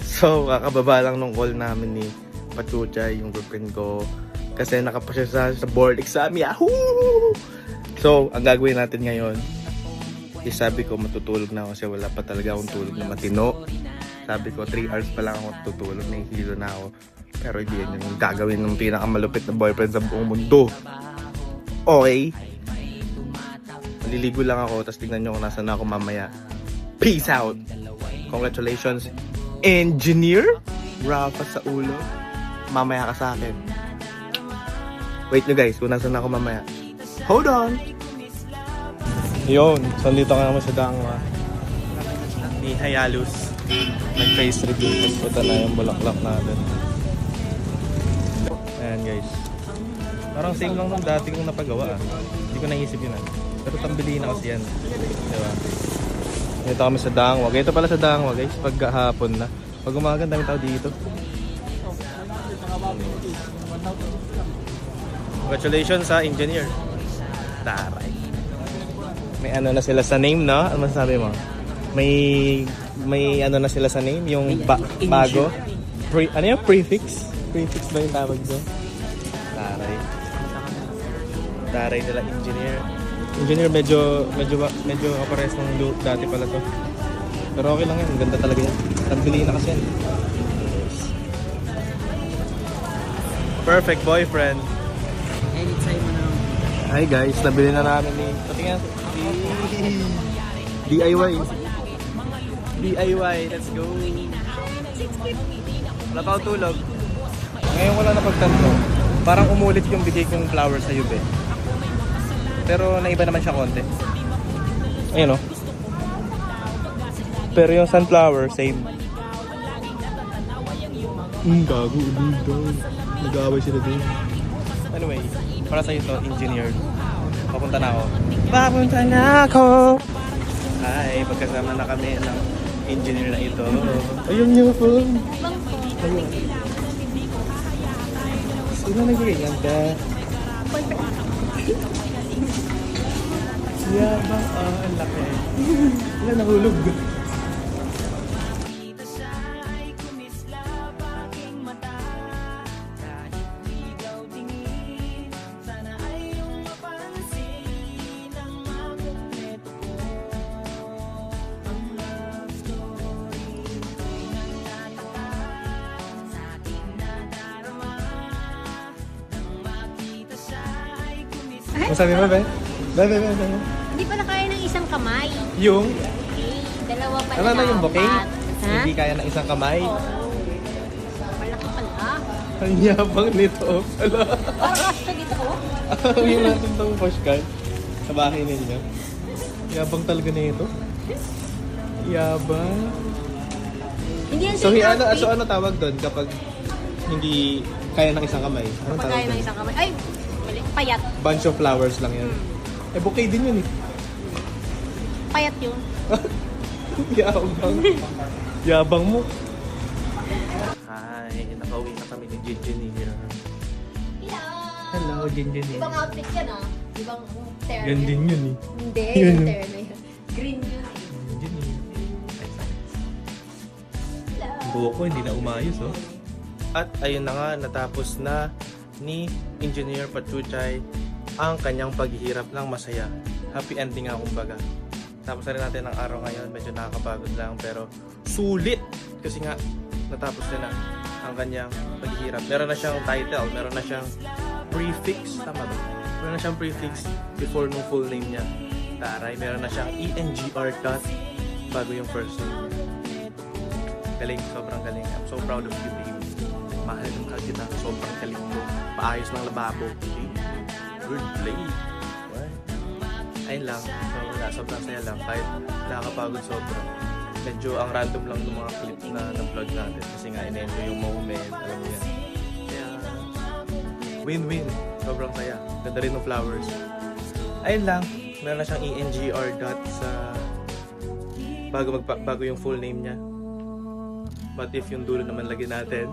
So, kakababa lang nung call namin ni Pachuchay, yung girlfriend ko. Kasi nakapasya sa board exam. Yahoo! So, ang gagawin natin ngayon, is sabi ko matutulog na ako kasi wala pa talaga akong tulog na matino. Sabi ko 3 hours pa lang ako tutulog, nahihilo na ako. Pero hindi yan yung gagawin ng pinakamalupit na boyfriend sa buong mundo. Okay? Maliligo lang ako, tapos tignan nyo kung nasan ako mamaya. Peace out! Congratulations, engineer Rafa sa ulo. Mamaya ka sa akin. Wait nyo guys, kung nasan ako mamaya. Hold on! Yun, so dito ka naman sa Dangwa ni Hayalus. Nag-face review. Ito na yung bulaklak natin. Ayan guys. Parang same lang nung dati kong napagawa. Hindi ko naisip yun. Pero tambiliin na kasi yan. Diba? Dito kami sa Dangwa. Ito pala sa Dangwa guys. Pag hapon na. Pag umaga, dami tao dito. Congratulations sa engineer. Taray. May ano na sila sa name, no? Ano masasabi mo? May ano na sila sa name? Yung bago? Ano yung prefix? Prefix ba yung tawag doon? Taray. Taray nila engineer. Engineer medyo kapares ng dati pala to. Pero okay lang yan. Ganda talaga yan. Tagbiliin na kasi yan. Perfect boyfriend. Anytime mo na. Hi guys, nabili na namin ni patingin. DIY. DIY, let's go. Wala pa akong tulog. Ngayon ko lang napagtanto, parang umulit yung bigay kong flower sa Yube. Pero naiba naman siya konti. Ayun o. Pero yung sunflower, same. Gago, nag-aaway sila din. Anyway, para sa ito, engineer. Papunta na ako. Hi, pagkasama na kami ng engineer na ito. Ayun yung phone. Ayun. Sino nagiging ka? Yabang, ang laki. Wala nahulog. Masabi mo, be? Be. Hindi pala kaya ng isang kamay. Yung? Okay. Dalawa pala. Ano na yung bouquet? Ha? Hindi kaya ng isang kamay? Oo. Malaki pala. Ang yabang nito. Ala. Parang asta dito ko. Yung natin itong postcard sa bahay ninyo. Yabang talaga na ito. Yabang. Hindi yan So, siya ano tawag doon kapag hindi kaya ng isang kamay? Anong kapag tawag kaya ng doon? isang kamay. Ay! Mali. Payat. Bunch of flowers lang yan. Eh, bouquet din yun eh. Payat yun. Yabang. Yabang mo. Hi, nakauwi na kami ni Jinjin. Hello, Jinjin. Ibang outfit yan ah. Ibang terno. Yan din yun eh. Hindi, Yun. yung terno yun. Green yun. Jinjin. Buko hindi na umayos oh. At ayun na nga, natapos na ni Engineer Pachuchay ang kanyang paghihirap ng masaya. Happy ending nga kumbaga. Tapos na rin natin ang araw ngayon, medyo nakakapagod lang pero sulit kasi nga natapos na ang kanyang paghihirap. Meron na siyang title, meron na siyang prefix, tama ba? Meron na siyang prefix before nung full name niya. Taray, meron na siyang ENGR dot bago yung first name niya. Galing, sobrang galing. I'm so proud of you, baby. Mahal ng mahal kita, sobrang galing mo. Paayos ng lababo. Okay? Good play. What? Ayun lang. So, wala, sobrang saya lang. Kahit nakakapagod sobrang. Medyo ang random lang ng mga clip na na-vlog natin. Kasi nga, in-enjoy yung moment. Alam mo yan. Kaya, win-win. Sobrang saya. Ganda rin ng flowers. Ayun lang. Meron na siyang ENGR dot sa bago yung full name niya. But if yung dulo naman lagyan natin